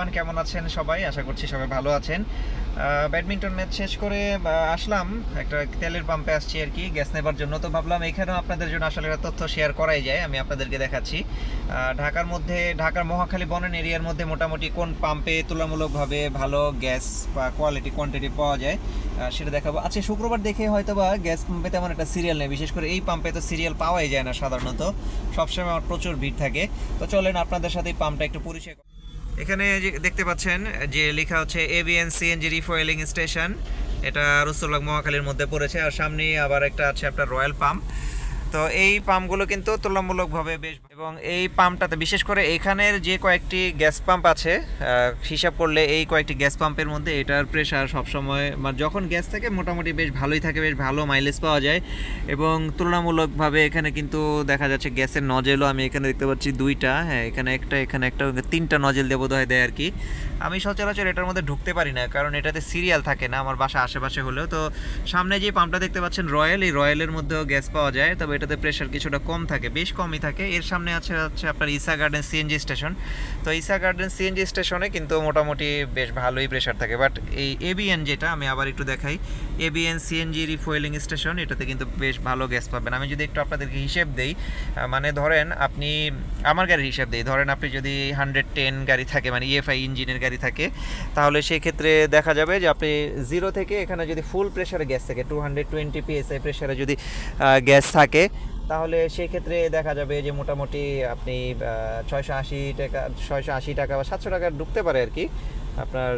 Everyone, কেমন আছেন সবাই? আশা করছি সবাই ভালো আছেন। ব্যাডমিন্টন ম্যাচ শেষ করে আসলাম, একটা তেলের পাম্পে আসছি আর কি গ্যাস নেবার জন্য। তো ভাবলাম এখানেও আপনাদের জন্য আসলে একটা তথ্য শেয়ার করাই যায়, আমি আপনাদেরকে দেখাচ্ছি। ঢাকার মধ্যে, ঢাকার মহাখালী বনানী এরিয়ার মধ্যে মোটামুটি কোন পাম্পে তুলনামূলকভাবে ভালো গ্যাস বা কোয়ালিটি কোয়ান্টিটি পাওয়া যায় সেটা দেখাবো। আজকে শুক্রবার দেখে হয়তো বা গ্যাস পাম্পে তেমন একটা সিরিয়াল নেই, বিশেষ করে এই পাম্পে তো সিরিয়াল পাওয়াই যায় না সাধারণত, সবসময় আমার প্রচুর ভিড় থাকে। তো চলেন আপনাদের সাথে এই পাম্পটা একটু পরিচয়। এখানে যে দেখতে পাচ্ছেন যে লেখা হচ্ছে এবিএন সিএনজি রিফুয়েলিং স্টেশন, এটা রসুলবাগ মহাখালীর মধ্যে পড়েছে। আর সামনে আবার একটা আছে আপনার রয়্যাল পাম্প। তো এই পাম্পগুলো কিন্তু তুলনামূলকভাবে বেশ, এবং এই পাম্পটাতে বিশেষ করে এখানের যে কয়েকটি গ্যাস পাম্প আছে হিসাব করলে এই কয়েকটি গ্যাস পাম্পের মধ্যে এটার প্রেশার সবসময়, মানে যখন গ্যাস থাকে মোটামুটি বেশ ভালোই থাকে, বেশ ভালো মাইলেজ পাওয়া যায়। এবং তুলনামূলকভাবে এখানে কিন্তু দেখা যাচ্ছে গ্যাসের নজেলও আমি এখানে দেখতে পাচ্ছি দুইটা, হ্যাঁ এখানে একটা তিনটা নজেল দিয়ে বোধহয় দেয় আর কি। আমি সচরাচর এটার মধ্যে ঢুকতে পারি না, কারণ এটাতে সিরিয়াল থাকে না আমার বাসা আশেপাশে হলেও। তো সামনে যে পাম্পটা দেখতে পাচ্ছেন রয়্যাল, এই রয়্যালের মধ্যেও গ্যাস পাওয়া যায়, তবে এটাতে প্রেশার কিছুটা কম থাকে, বেশ কমই থাকে। এর সামনে আছে হচ্ছে আপনার ঈসা গার্ডেন সিএনজি স্টেশন। তো ঈসা গার্ডেন সিএনজি স্টেশনে কিন্তু মোটামুটি বেশ ভালোই প্রেশার থাকে। বাট এই এবিএন যেটা আমি আবার একটু দেখাই, এবিএন সিএনজি রিফুয়েলিং স্টেশন, এটাতে কিন্তু বেশ ভালো গ্যাস পাবেন। আমি যদি একটু আপনাদেরকে হিসেব দেই, মানে ধরেন আপনি, আমার গাড়ির হিসেব দিই, ধরেন আপনি যদি 110 গাড়ি থাকে, মানে ইএফআই ইঞ্জিনের গাড়ি থাকে, তাহলে সেই ক্ষেত্রে দেখা যাবে যে আপনি জিরো থেকে এখানে যদি ফুল প্রেশারে গ্যাস থাকে, 220 পিএসআই প্রেশারে যদি গ্যাস থাকে, তাহলে সেই ক্ষেত্রে দেখা যাবে যে মোটামুটি আপনি 680 টাকা বা 700 টাকা ঢুকতে পারে আর কি। আপনার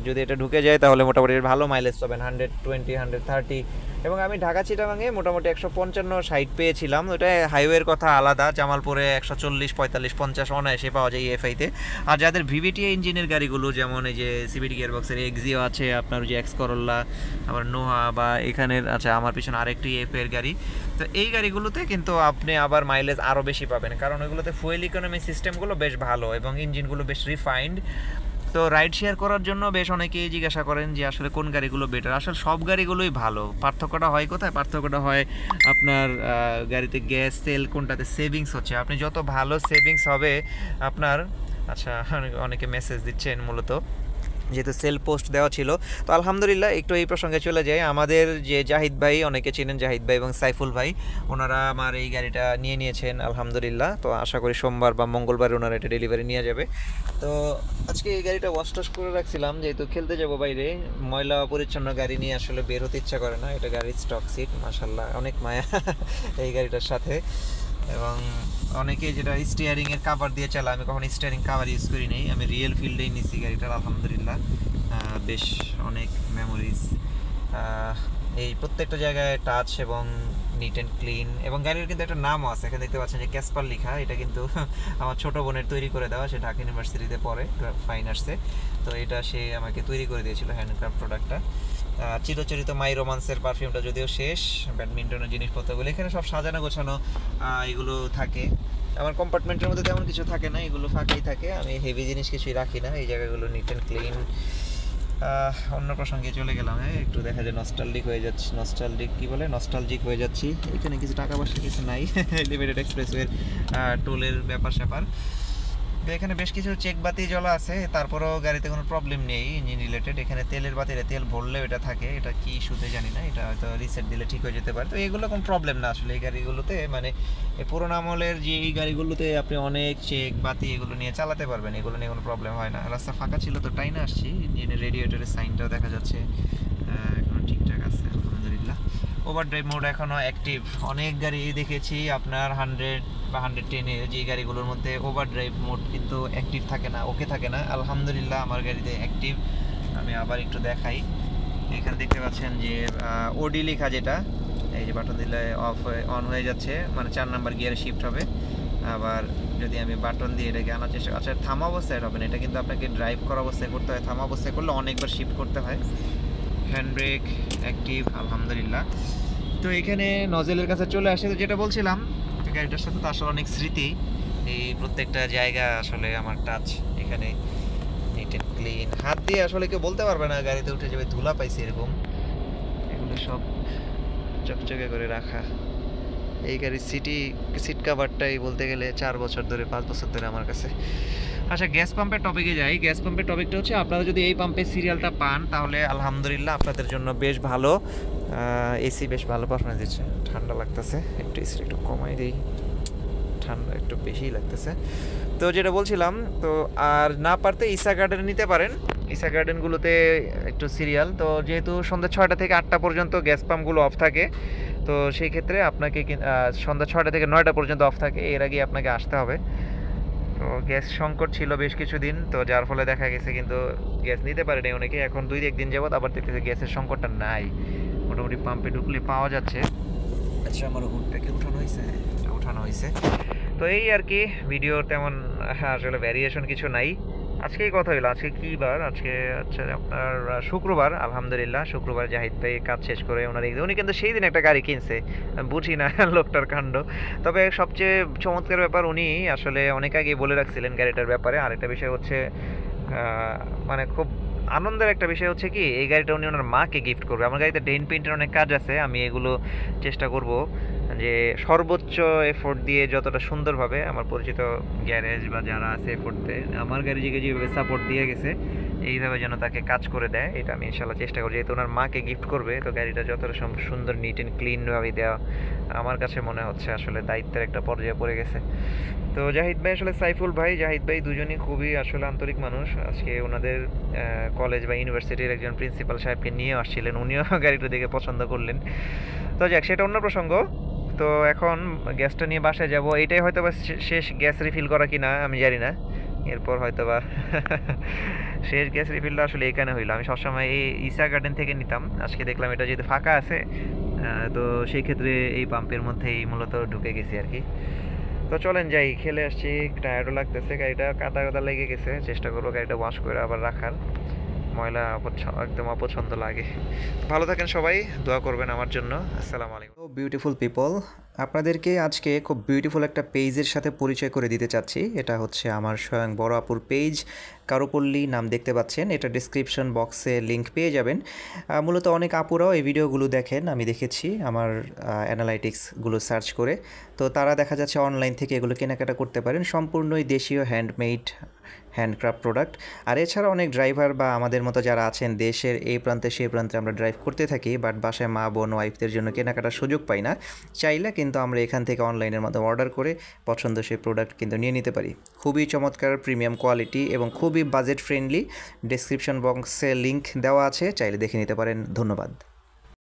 যদি এটা ঢুকে যায় তাহলে মোটামুটি ভালো মাইলেজ পাবেন, 120 130। এবং আমি ঢাকা চিটাগাঙে মোটামুটি 155-60 পেয়েছিলাম। ওটা হাইওয়ের কথা আলাদা, জামালপুরে 140 45 50 অনায়াসে পাওয়া যায় ইএফআইতে। আর যাদের ভিভিটি ইঞ্জিনের গাড়িগুলো, যেমন এই যে সিভিটি গিয়ারবক্সের এক্সিও আছে, আপনার যে এক্স করোলা, আবার নোহা, বা এখানের আচ্ছা আমার পিছনে আরেকটি এফের গাড়ি, তো এই গাড়িগুলোতে কিন্তু আপনি আবার মাইলেজ আরও বেশি পাবেন, কারণ ওইগুলোতে ফুয়েল ইকোনমি সিস্টেমগুলো বেশ ভালো এবং ইঞ্জিনগুলো বেশ রিফাইন্ড। তো রাইড শেয়ার করার জন্য বেশ অনেকেই জিজ্ঞাসা করেন যে আসলে কোন গাড়িগুলো বেটার। আসলে সব গাড়িগুলোই ভালো। পার্থক্যটা হয় কোথায়? পার্থক্যটা হয় আপনার গাড়িতে গ্যাস তেল কোনটাতে সেভিংস হচ্ছে। আপনি যত ভালো সেভিংস হবে আপনার, আচ্ছা অনেকে মেসেজ দিচ্ছেন মূলত, যেহেতু সেল পোস্ট দেওয়া ছিল। তো আলহামদুলিল্লাহ একটু এই প্রসঙ্গে চলে যায়, আমাদের যে জাহিদ ভাই, অনেকে চিনেন জাহিদ ভাই এবং সাইফুল ভাই, ওনারা আমার এই গাড়িটা নিয়ে নিয়েছেন আলহামদুলিল্লাহ। তো আশা করি সোমবার বা মঙ্গলবার ওনারা এটা ডেলিভারি নিয়ে যাবে। তো আজকে এই গাড়িটা ওয়াশ টাশ করে রাখছিলাম, যেহেতু খেলতে যাব বাইরে, ময়লা পরিচ্ছন্ন গাড়ি নিয়ে আসলে বের হতে ইচ্ছা করে না। এটা গাড়ির স্টক সিট, মাশাল্লাহ অনেক মায়া এই গাড়িটার সাথে। এবং অনেকে যেটা স্টিয়ারিংয়ের কাভার দিয়ে চালা, আমি কখনো স্টিয়ারিং কাভার ইউজ করি নাই, আমি রিয়েল ফিল্ডেই নিছি গাড়িটার আলহামদুলিল্লাহ। বেশ অনেক মেমোরিজ, এই প্রত্যেকটা জায়গায় টাচ এবং নিট অ্যান্ড ক্লিন। এবং গাড়ির কিন্তু একটা নামও আছে, এখানে দেখতে পাচ্ছেন যে ক্যাসপার লেখা, এটা কিন্তু আমার ছোটো বোনের তৈরি করে দেওয়া, সে ঢাকা ইউনিভার্সিটিতে পড়ে, ফাইন আর্টসে। তো এটা সে আমাকে তৈরি করে দিয়েছিল হ্যান্ডক্রাফট প্রোডাক্টটা। চিরচরিত মাই রোমান্সের পারফিউমটা যদিও শেষ, ব্যাডমিন্টনের জিনিসপত্রগুলো এখানে সব সাজানো গোছানো এগুলো থাকে। আমার কম্পার্টমেন্টের মধ্যে তেমন কিছু থাকে না, এগুলো ফাঁকাই থাকে, আমি হেভি জিনিস কিছুই রাখি না, এই জায়গাগুলো নিট অ্যান্ড ক্লিন। অন্য প্রসঙ্গে চলে গেলাম, হ্যাঁ একটু দেখা যায় নস্টালজিক হয়ে যাচ্ছি, নস্টালজিক হয়ে যাচ্ছি। এখানে কিছু টাকা পয়সা কিছু নাই লিমিটেড এক্সপ্রেসওয়ের টোলের ব্যাপার স্যাপার। তো এখানে বেশ কিছু চেক বাতি জ্বলা আছে, তারপরেও গাড়িতে কোনো প্রবলেম নেই ইঞ্জিন রিলেটেড। এখানে তেলের বাতিরে তেল ভরলেও এটা থাকে, এটা কি ইস্যুতে জানি না, এটা হয়তো রিসেট দিলে ঠিক হয়ে যেতে পারে। তো এগুলো কোনো প্রবলেম না আসলে এই গাড়িগুলোতে, মানে এই পুরোনো আমলের যে এই গাড়িগুলোতে আপনি অনেক চেক বাতি এগুলো নিয়ে চালাতে পারবেন, এগুলো নিয়ে কোনো প্রবলেম হয় না। রাস্তা ফাঁকা ছিল তো টাইনে আসছি, ইঞ্জিনের রেডিয়েটরের সাইনটাও দেখা যাচ্ছে এখনো ঠিকঠাক আছে আলহামদুলিল্লাহ। ওভারড্রাইভ মোড এখনও অ্যাক্টিভ। অনেক গাড়ি দেখেছি আপনার 100 বা 110 যে গাড়িগুলোর মধ্যে ওভারড্রাইভ মোড কিন্তু অ্যাক্টিভ থাকে না, ওকে থাকে না। আলহামদুলিল্লাহ আমার গাড়িতে অ্যাক্টিভ। আমি আবার একটু দেখাই, এখানে দেখতে পাচ্ছেন যে ওডি লেখা, যেটা এই যে বাটন দিলে অন হয়ে যাচ্ছে, মানে 4 নাম্বার গিয়ারে শিফট হবে। আবার যদি আমি বাটন দিয়ে এটাকে আনার চেষ্টা, আচ্ছা থামা অবস্থায় হবে না, এটা কিন্তু আপনাকে ড্রাইভ করা অবস্থায় করতে হয়, থামা অবস্থায় করলে অনেকবার শিফট করতে হয়। হ্যান্ড ব্রেক অ্যাক্টিভ আলহামদুলিল্লাহ। তো এখানে নজেলের কাছে চলে আসে, তো যেটা বলছিলাম গাড়িটার সাথে তো আসলে অনেক স্মৃতি, এই প্রত্যেকটা জায়গা আসলে আমার টাচ। এখানে নিট অ্যান্ড ক্লিন, হাত দিয়ে আসলে কেউ বলতে পারবে না গাড়িতে উঠে যাবে ধুলা পাইছে এরকম, এগুলো সব চকচকে করে রাখা। এই গাড়ির সিট কাভারটাই বলতে গেলে 4 বছর ধরে 5 বছর ধরে আমার কাছে। আচ্ছা, গ্যাস পাম্পের টপিকে যাই। গ্যাস পাম্পের টপিকটা হচ্ছে, আপনারা যদি এই পাম্পের সিরিয়ালটা পান তাহলে আলহামদুলিল্লাহ আপনাদের জন্য বেশ ভালো। এসি বেশ ভালো পারফরমেন্স দিচ্ছে। ঠান্ডা লাগতেছে, একটু এসি একটু কমাই দিই, ঠান্ডা একটু বেশিই লাগতেছে। তো যেটা বলছিলাম, তো আর না পারতে ঈসা গার্ডেন নিতে পারেন। ঈসা গার্ডেনগুলোতে একটু সিরিয়াল, তো যেহেতু সন্ধ্যা 6টা থেকে 8টা পর্যন্ত গ্যাস পাম্পগুলো অফ থাকে, তো সেই ক্ষেত্রে আপনাকে সন্ধ্যা 6টা থেকে 9টা পর্যন্ত অফ থাকে, এর আগে আপনাকে আসতে হবে। তো গ্যাস সংকট ছিল বেশ কিছুদিন, তো যার ফলে দেখা গেছে কিন্তু গ্যাস নিতে পারেনি অনেকে। এখন 2-1 দিন যাবত আবার দেখতেছে গ্যাসের সংকটটা নাই, মোটামুটি পাম্পে ঢুকলে পাওয়া যাচ্ছে। আচ্ছা, আমার হুডটাকে উঠানো হয়েছে, উঠানো হয়েছে। তো এই আর কি, ভিডিও তেমন আসলে ভ্যারিয়েশন কিছু নাই। আজকেই কথা হইলো, আজকে কী বার? আজকে হচ্ছে আপনার শুক্রবার। আলহামদুলিল্লাহ শুক্রবার জাহিদ ভাই কাজ শেষ করে উনি কিন্তু সেই দিন একটা গাড়ি কিনছে, বুঝি না লোকটার কাণ্ড। তবে সবচেয়ে চমৎকার ব্যাপার, উনি আসলে অনেক আগেই বলে রাখছিলেন গাড়িটার ব্যাপারে। আরেকটা বিষয় হচ্ছে, মানে খুব আনন্দের একটা বিষয় হচ্ছে কি, এই গাড়িটা উনি ওনার মাকে গিফট করবে। আমার গাড়িতে ডেন্ট পেইন্টের অনেক কাজ আছে, আমি এগুলো চেষ্টা করব যে সর্বোচ্চ এফোর্ট দিয়ে যতটা সুন্দরভাবে আমার পরিচিত গ্যারেজ বা যারা আছে এফোর্ট দেয়, আমার গাড়িকে যেভাবে সাপোর্ট দিয়ে গেছে এইভাবে যেন তাকে কাজ করে দেয়, এটা আমি ইনশাল্লাহ চেষ্টা করব। যেহেতু ওনার মাকে গিফট করবে, তো গাড়িটা যতটা সুন্দর নিট অ্যান্ড ক্লিনভাবে দেওয়া আমার কাছে মনে হচ্ছে আসলে দায়িত্বের একটা পর্যায়ে পড়ে গেছে। তো জাহিদ ভাই আসলে সাইফুল ভাই, জাহিদ ভাই দুজনই খুবই আসলে আন্তরিক মানুষ। আজকে ওনাদের কলেজ বা ইউনিভার্সিটির একজন প্রিন্সিপাল সাহেবকে নিয়ে আসছিলেন, উনিও গাড়িটা দেখে পছন্দ করলেন। তো যাক, সেটা অন্য প্রসঙ্গ। তো এখন গ্যাসটা নিয়ে বাসায় যাব, এইটাই হয়তো বা শেষ গ্যাস রিফিল করা কিনা আমি জানি না। এরপর হয়তো বা শেষ গ্যাস রিফিলটা আসলে এখানে হইলো। আমি সবসময় এই ঈসা গার্ডেন থেকে নিতাম, আজকে দেখলাম এটা যেহেতু ফাঁকা আছে, তো সেই ক্ষেত্রে এই পাম্পের মধ্যেই মূলত ঢুকে গেছি আর কি। তো চলেন যাই, খেলে আসছি, টায়ার্ডও লাগতেছে, গাড়িটা কাদা কাদা লেগে গেছে। চেষ্টা করবো গাড়িটা ওয়াশ করে আবার রাখার, ময়লা একদম অপছন্দ লাগে। ভালো থাকেন সবাই, দোয়া করবেন আমার জন্য। আসসালামু আলাইকুম। তো বিউটিফুল পিপল, আপনাদেরকে আজকে খুব বিউটিফুল একটা পেজের সাথে পরিচয় করে দিতে চাচ্ছি। এটা হচ্ছে আমার স্বয়ং বড় আপুর পেজ, কারুপল্লী নাম দেখতে পাচ্ছেন। এটা ডিসক্রিপশন বক্সে লিঙ্ক পেয়ে যাবেন। মূলত অনেক আপুরাও এই ভিডিওগুলো দেখেন, আমি দেখেছি আমার অ্যানালাইটিক্সগুলো সার্চ করে। তো তারা দেখা যাচ্ছে অনলাইন থেকে এগুলো কেনাকাটা করতে পারেন, সম্পূর্ণই দেশীয় হ্যান্ডমেড হ্যান্ডক্রাফট প্রোডাক্ট। আর এছাড়া অনেক ড্রাইভার বা আমাদের মতো যারা আছেন দেশের এই প্রান্তে সেই প্রান্তে আমরা ড্রাইভ করতে থাকি, বাট বাসায় মা বোন ওয়াইফদের জন্য কেনাকাটার সুযোগ পাই না। চাইলে কিন্তু আমরা এখান থেকে অনলাইনের মাধ্যমে অর্ডার করে পছন্দসই প্রোডাক্ট কিন্তু নিয়ে নিতে পারি। খুবই চমৎকার প্রিমিয়াম কোয়ালিটি এবং খুবই বাজেট ফ্রেন্ডলি। ডেসক্রিপশন বক্সে লিঙ্ক দেওয়া আছে, চাইলে দেখে নিতে পারেন। ধন্যবাদ।